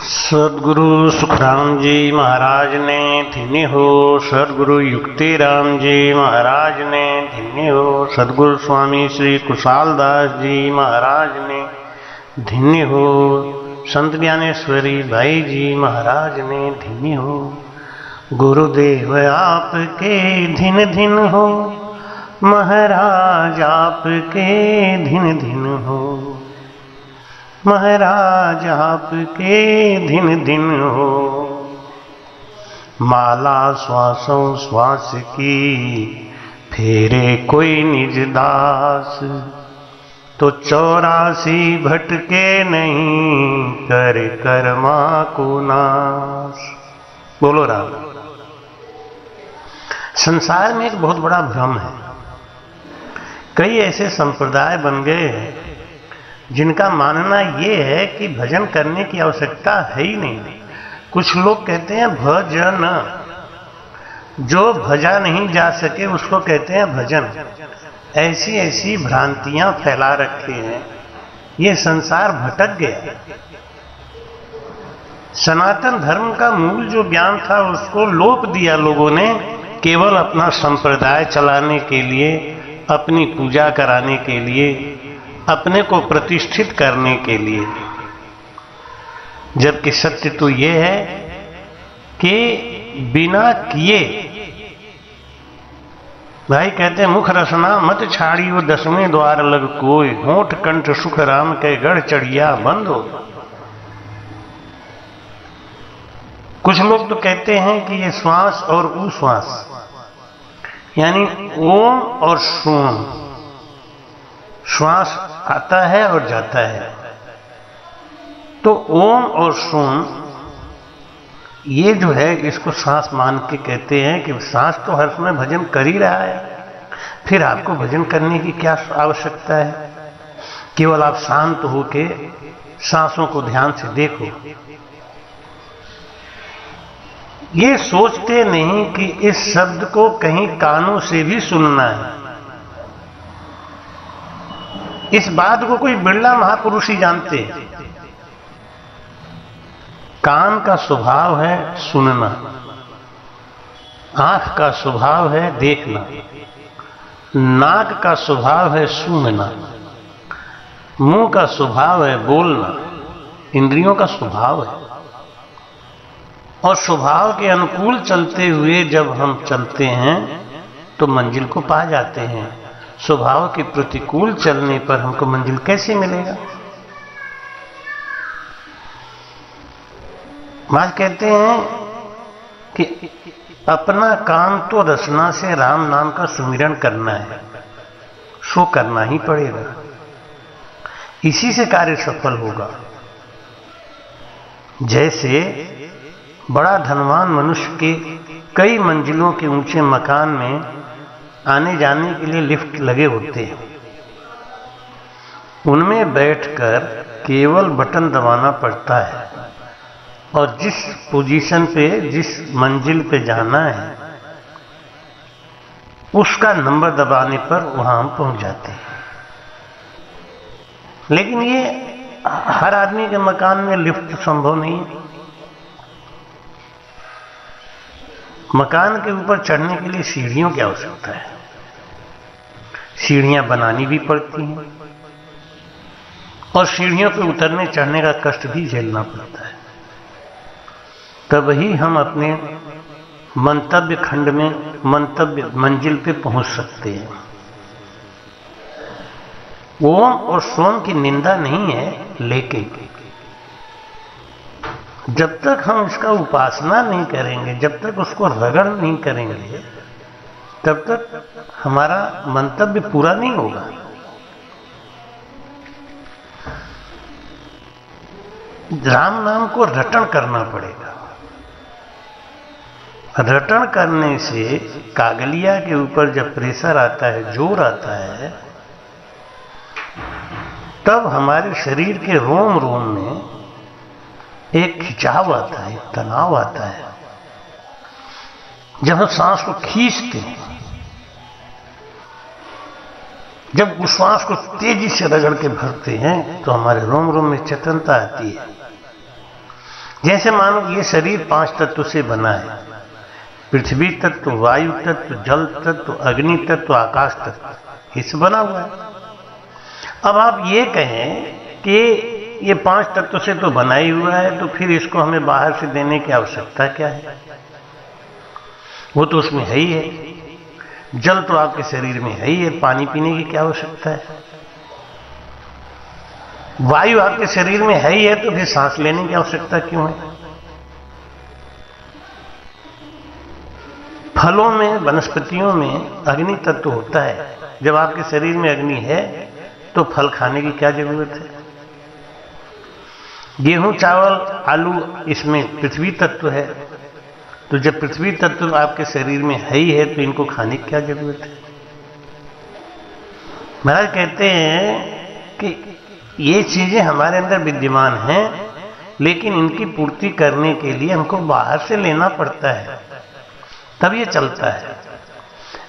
सदगुरु सुखराम जी महाराज ने धन्य हो। सदगुरु युक्तिराम जी महाराज ने धन्य हो। सदगुरु स्वामी श्री कुशालदास जी महाराज ने धन्य हो। संत ज्ञानेश्वरी भाई जी महाराज ने धन्य हो। गुरुदेव आपके धिन धिन हो, महाराज आपके धिन धिन हो। महाराज आपके धिन धिन हो। माला श्वासों श्वास की फेरे कोई निज दास, तो 84 भटके नहीं कर कर्मा को नाश। बोलो राम। संसार में एक बहुत बड़ा भ्रम है। कई ऐसे संप्रदाय बन गए हैं जिनका मानना ये है कि भजन करने की आवश्यकता है ही नहीं। कुछ लोग कहते हैं भजन, जो भजा नहीं जा सके उसको कहते हैं भजन। ऐसी ऐसी भ्रांतियां फैला रखे हैं, ये संसार भटक गया। सनातन धर्म का मूल जो ज्ञान था उसको लोप दिया लोगों ने, केवल अपना संप्रदाय चलाने के लिए, अपनी पूजा कराने के लिए, अपने को प्रतिष्ठित करने के लिए। जबकि सत्य तो यह है कि बिना किए, भाई कहते हैं मुख रसना मत छाड़ियो 10वें द्वार लग कोई, होठ कंठ सुख राम के गढ़ चढ़िया बंद हो। कुछ लोग तो कहते हैं कि ये श्वास और उश्वास, यानी ओम और सोम, श्वास आता है और जाता है, तो ओम और सोम ये जो है इसको सांस मान के कहते हैं कि सांस तो हर समय भजन कर ही रहा है, फिर आपको भजन करने की क्या आवश्यकता है। केवल आप शांत होके सांसों को ध्यान से देखो। ये सोचते नहीं कि इस शब्द को कहीं कानों से भी सुनना है। इस बात को कोई बिरला महापुरुष ही जानते हैं। कान का स्वभाव है सुनना, आंख का स्वभाव है देखना, नाक का स्वभाव है सूंघना, मुंह का स्वभाव है बोलना, इंद्रियों का स्वभाव है। और स्वभाव के अनुकूल चलते हुए जब हम चलते हैं तो मंजिल को पा जाते हैं। स्वभाव के प्रतिकूल चलने पर हमको मंजिल कैसे मिलेगा। महाराज कहते हैं कि अपना काम तो रचना से राम नाम का सुमिरन करना है, सो करना ही पड़ेगा, इसी से कार्य सफल होगा। जैसे बड़ा धनवान मनुष्य के कई मंजिलों के ऊंचे मकान में आने जाने के लिए लिफ्ट लगे होते हैं, उनमें बैठकर केवल बटन दबाना पड़ता है और जिस पोजीशन पे, जिस मंजिल पे जाना है उसका नंबर दबाने पर वहां हम पहुंच जाते हैं। लेकिन ये हर आदमी के मकान में लिफ्ट संभव नहीं है। मकान के ऊपर चढ़ने के लिए सीढ़ियों की आवश्यकता है, सीढ़ियां बनानी भी पड़ती हैं और सीढ़ियों पर उतरने चढ़ने का कष्ट भी झेलना पड़ता है। तब ही हम अपने मंतव्य खंड में, मंतव्य मंजिल पे पहुंच सकते हैं। ओम और सोम की निंदा नहीं है, लेकिन जब तक हम इसका उपासना नहीं करेंगे, जब तक उसको रगड़ नहीं करेंगे, तब तक हमारा मंतव्य पूरा नहीं होगा। राम नाम को रटन करना पड़ेगा। रटन करने से कागलिया के ऊपर जब प्रेशर आता है, जोर आता है, तब हमारे शरीर के रोम रोम में एक खिंचाव आता है, एक तनाव आता है। जब हम सांस को खींचते हैं, जब उस श्वास को तेजी से रगड़ के भरते हैं तो हमारे रोम रोम में चेतनता आती है। जैसे मानो ये शरीर 5 तत्व से बना है, पृथ्वी तत्व, वायु तत्व, जल तत्व, अग्नि तत्व, आकाश तत्व, इससे बना हुआ है। अब आप ये कहें कि ये 5 तत्व से तो बना ही हुआ है, तो फिर इसको हमें बाहर से देने की आवश्यकता क्या है? वो तो उसमें है ही है। जल तो आपके शरीर में है ही है, पानी पीने की क्या आवश्यकता है? वायु आपके शरीर में है ही है, तो फिर सांस लेने की आवश्यकता क्यों है? फलों में, वनस्पतियों में अग्नि तत्व होता है। जब आपके शरीर में अग्नि है तो फल खाने की क्या जरूरत है? गेहूं, चावल, आलू, इसमें पृथ्वी तत्व है। तो जब पृथ्वी तत्व आपके शरीर में है ही है, तो इनको खाने की क्या जरूरत है? महाराज कहते हैं कि ये चीजें हमारे अंदर विद्यमान हैं, लेकिन इनकी पूर्ति करने के लिए हमको बाहर से लेना पड़ता है, तब ये चलता है।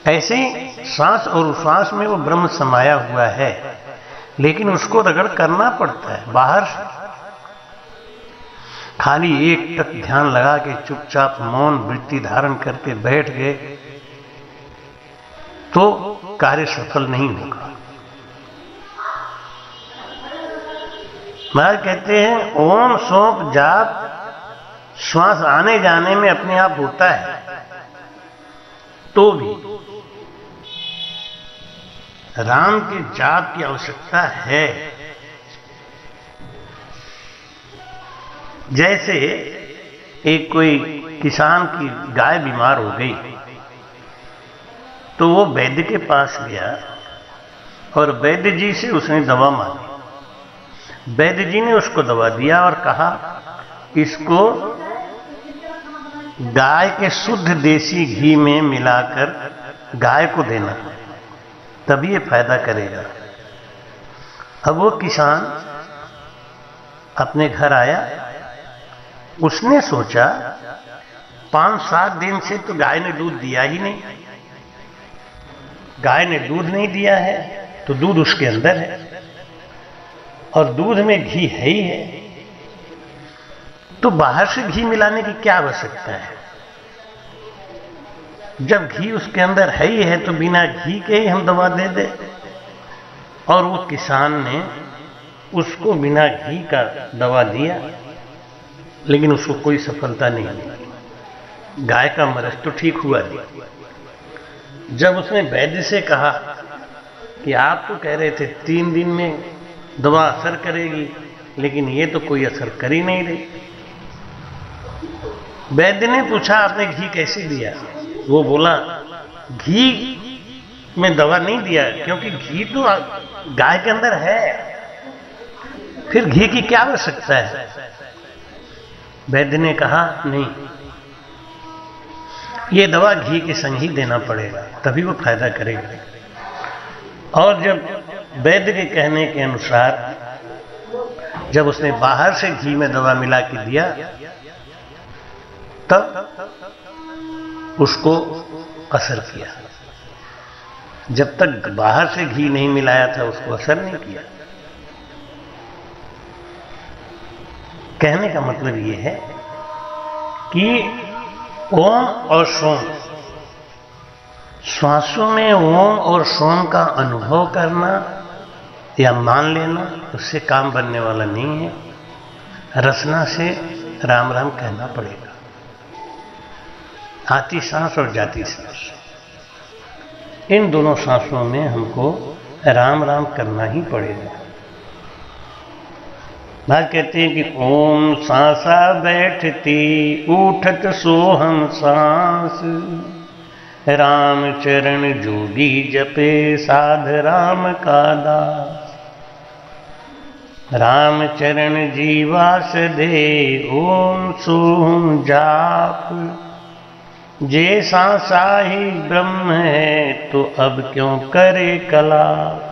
ऐसे ही सांस और उश्वास में वो ब्रह्म समाया हुआ है, लेकिन उसको रगड़ करना पड़ता है बाहर से। खाली एक तक ध्यान लगा के चुपचाप मौन वृत्ति धारण करके बैठ गए तो कार्य सफल नहीं होगा। महाराज कहते हैं ओम सोप जाप श्वास आने जाने में अपने आप होता है, तो भी राम के जाप की आवश्यकता है। जैसे एक कोई किसान की गाय बीमार हो गई, तो वो वैद्य के पास गया और वैद्य जी से उसने दवा मांगी। वैद्य जी ने उसको दवा दिया और कहा इसको गाय के शुद्ध देसी घी में मिलाकर गाय को देना, तभी ये फायदा करेगा। अब वो किसान अपने घर आया, उसने सोचा 5-7 दिन से तो गाय ने दूध दिया ही नहीं, गाय ने दूध नहीं दिया है तो दूध उसके अंदर है और दूध में घी है ही है, तो बाहर से घी मिलाने की क्या आवश्यकता है? जब घी उसके अंदर है ही है तो बिना घी के ही हम दवा दे दे। और वो किसान ने उसको बिना घी का दवा दिया, लेकिन उसको कोई सफलता नहीं मिली। गाय का मरज तो ठीक हुआ नहीं। जब उसने वैद्य से कहा कि आप तो कह रहे थे 3 दिन में दवा असर करेगी, लेकिन ये तो कोई असर कर ही नहीं रही। वैद्य ने पूछा आपने घी कैसे दिया? वो बोला घी में दवा नहीं दिया, क्योंकि घी तो गाय के अंदर है, फिर घी की क्या आवश्यकता है? वैद्य ने कहा नहीं, ये दवा घी के संग ही देना पड़ेगा, तभी वो फायदा करेगा। और जब वैद्य के कहने के अनुसार जब उसने बाहर से घी में दवा मिला के दिया, तब उसको असर किया। जब तक बाहर से घी नहीं मिलाया था उसको असर नहीं किया। कहने का मतलब यह है कि ओम और सोम, श्वासों में ओम और सोम का अनुभव करना या मान लेना, उससे काम बनने वाला नहीं है। रसना से राम राम कहना पड़ेगा। आती सांस और जाती सांस, इन दोनों सांसों में हमको राम राम करना ही पड़ेगा। बात कहते हैं कि ओम सांसा बैठती उठत सोहम सांस, राम चरण जोगी जपे साध राम का दास। राम चरण जीवास दे ओम सोम जाप, जे सांसा ही ब्रह्म है तो अब क्यों करे कलाप।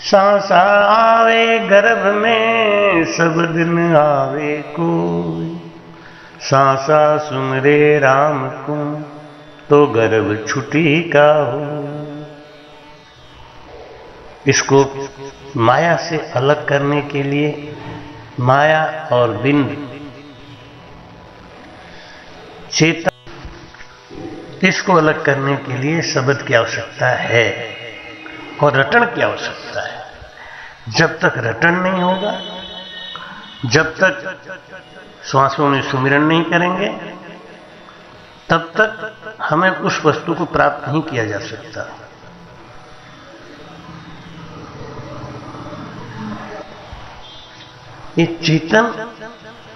सांसा आवे गर्भ में सब दिन आवे कोई, सांसा सुमरे राम को तो गर्भ छुटी का हो। इसको माया से अलग करने के लिए माया और बिंब, चेतन, इसको अलग करने के लिए शब्द की आवश्यकता है और रटन की आवश्यकता है। जब तक रटन नहीं होगा, जब तक श्वासों में सुमिरन नहीं करेंगे, तब तक हमें उस वस्तु को प्राप्त नहीं किया जा सकता। ये चेतन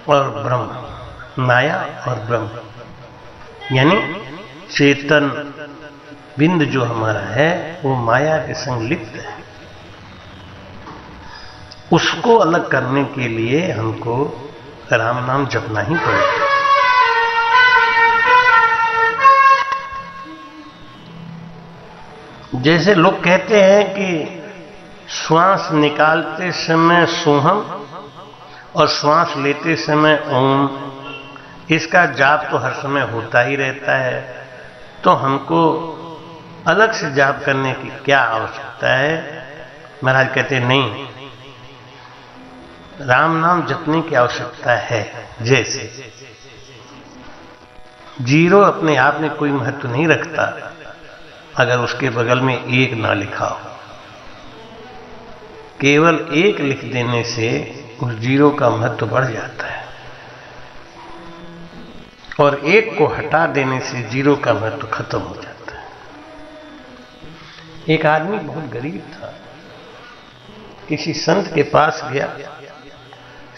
और ब्रह्म, माया और ब्रह्म, यानी चेतन बिंद जो हमारा है वो माया के संग लिप्त है। उसको अलग करने के लिए हमको राम नाम जपना ही पड़ेगा। जैसे लोग कहते हैं कि श्वास निकालते समय सोहम और श्वास लेते समय ओम, इसका जाप तो हर समय होता ही रहता है, तो हमको अलग से जाप करने की क्या आवश्यकता है? महाराज कहते नहीं, राम नाम जपने की आवश्यकता है। जैसे जीरो अपने आप में कोई महत्व नहीं रखता अगर उसके बगल में एक ना लिखा हो। केवल एक लिख देने से उस जीरो का महत्व बढ़ जाता है, और एक को हटा देने से जीरो का महत्व खत्म हो जाता है। एक आदमी बहुत गरीब था, किसी संत के पास गया,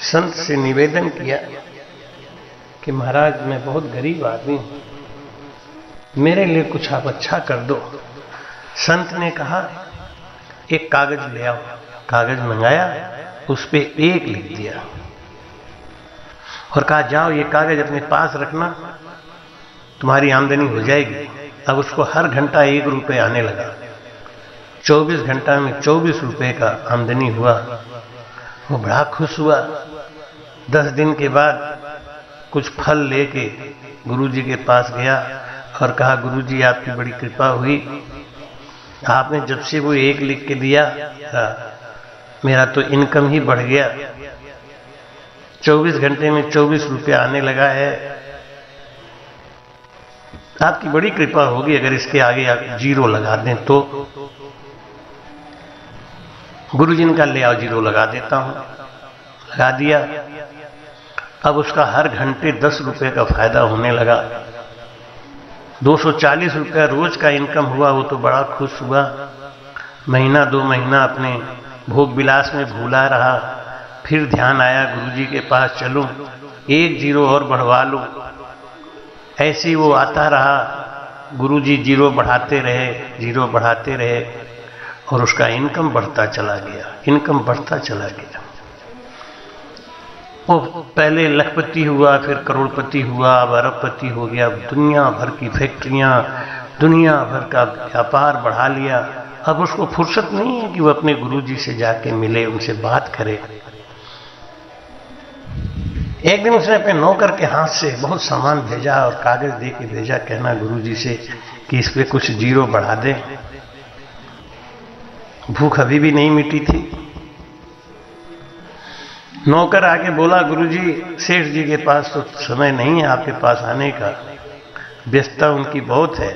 संत से निवेदन किया कि महाराज मैं बहुत गरीब आदमी हूं, मेरे लिए कुछ आप अच्छा कर दो। संत ने कहा एक कागज ले आओ। कागज मंगाया, उस पे एक लिख दिया और कहा जाओ ये कागज अपने पास रखना, तुम्हारी आमदनी हो जाएगी। अब उसको हर घंटा 1 रुपये आने लगा। 24 घंटा में 24 रुपये का आमदनी हुआ। वो बड़ा खुश हुआ। 10 दिन के बाद कुछ फल लेके गुरुजी के पास गया और कहा गुरुजी आपकी बड़ी कृपा हुई, आपने जब से वो एक लिख के दिया मेरा तो इनकम ही बढ़ गया, 24 घंटे में 24 रुपये आने लगा है। आपकी बड़ी कृपा होगी अगर इसके आगे आप जीरो लगा दें तो। गुरुजी ने कहा ले आओ जीरो लगा देता हूं। लगा दिया। अब उसका हर घंटे 10 रुपये का फायदा होने लगा। 240 रुपया रोज का इनकम हुआ। वो तो बड़ा खुश हुआ। महीना 2 महीना अपने भोग विलास में भूला रहा। फिर ध्यान आया गुरुजी के पास चलूं, 1 जीरो और बढ़वा लूं। ऐसे ही वो आता रहा। गुरुजी जीरो बढ़ाते रहे, जीरो बढ़ाते रहे और उसका इनकम बढ़ता चला गया, इनकम बढ़ता चला गया। वो पहले लखपति हुआ, फिर करोड़पति हुआ, अब अरबपति हो गया। दुनिया भर की फैक्ट्रियां, दुनिया भर का व्यापार बढ़ा लिया। अब उसको फुर्सत नहीं है कि वो अपने गुरुजी से जाके मिले, उनसे बात करे। एक दिन उसने अपने नौकर के हाथ से बहुत सामान भेजा और कागज दे के भेजा, कहना गुरुजी से कि इस पे कुछ जीरो बढ़ा दे। भूख अभी भी नहीं मिटी थी। नौकर आके बोला गुरुजी सेठ जी के पास तो समय नहीं है आपके पास आने का, व्यस्तता उनकी बहुत है,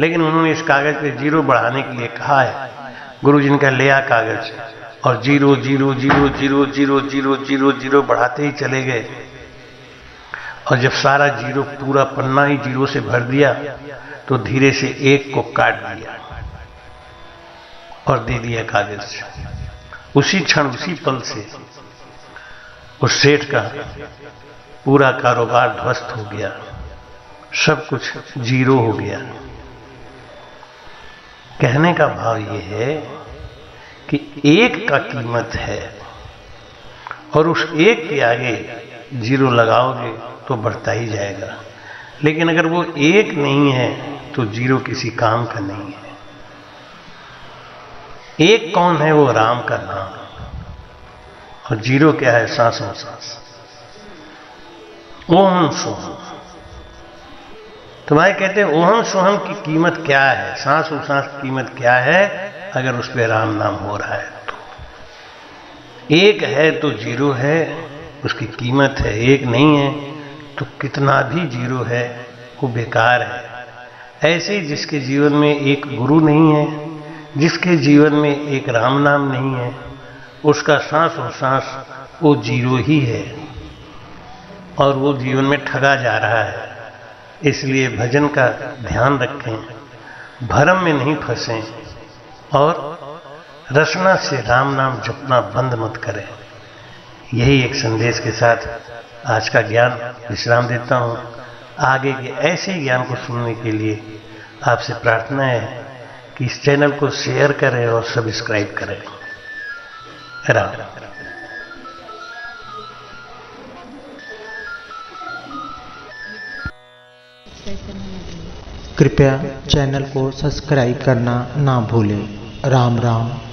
लेकिन उन्होंने इस कागज पे जीरो बढ़ाने के लिए कहा है। गुरुजी ने कहा ले आ कागज, और zero zero zero zero zero zero zero zero बढ़ाते ही चले गए। और जब सारा जीरो, पूरा पन्ना ही जीरो से भर दिया तो धीरे से एक को काट दिया और दे दिया कागज। उसी क्षण, उसी पल से उस सेठ का पूरा कारोबार ध्वस्त हो गया, सब कुछ जीरो हो गया। कहने का भाव ये है कि एक का कीमत है और उस एक के आगे जीरो लगाओगे तो बढ़ता ही जाएगा, लेकिन अगर वो एक नहीं है तो जीरो किसी काम का नहीं है। एक कौन है? वो राम का नाम। और जीरो क्या है? सांसों सांस। ओम सोहम। तुम्हारे कहते हैं ओहम सोहम की कीमत क्या है, सांस सांस की कीमत क्या है? अगर उस पर राम नाम हो रहा है तो। एक है तो जीरो है, उसकी कीमत है। एक नहीं है तो कितना भी जीरो है वो बेकार है। ऐसे जिसके जीवन में एक गुरु नहीं है, जिसके जीवन में एक राम नाम नहीं है, उसका सांस और सांस वो जीरो ही है और वो जीवन में ठगा जा रहा है। इसलिए भजन का ध्यान रखें, भरम में नहीं फंसें और रचना से राम नाम जपना बंद मत करें। यही एक संदेश के साथ आज का ज्ञान विश्राम देता हूँ। आगे के ऐसे ज्ञान को सुनने के लिए आपसे प्रार्थना है कि इस चैनल को शेयर करें और सब्सक्राइब करें। राम। कृपया चैनल को सब्सक्राइब करना ना भूलें। राम राम।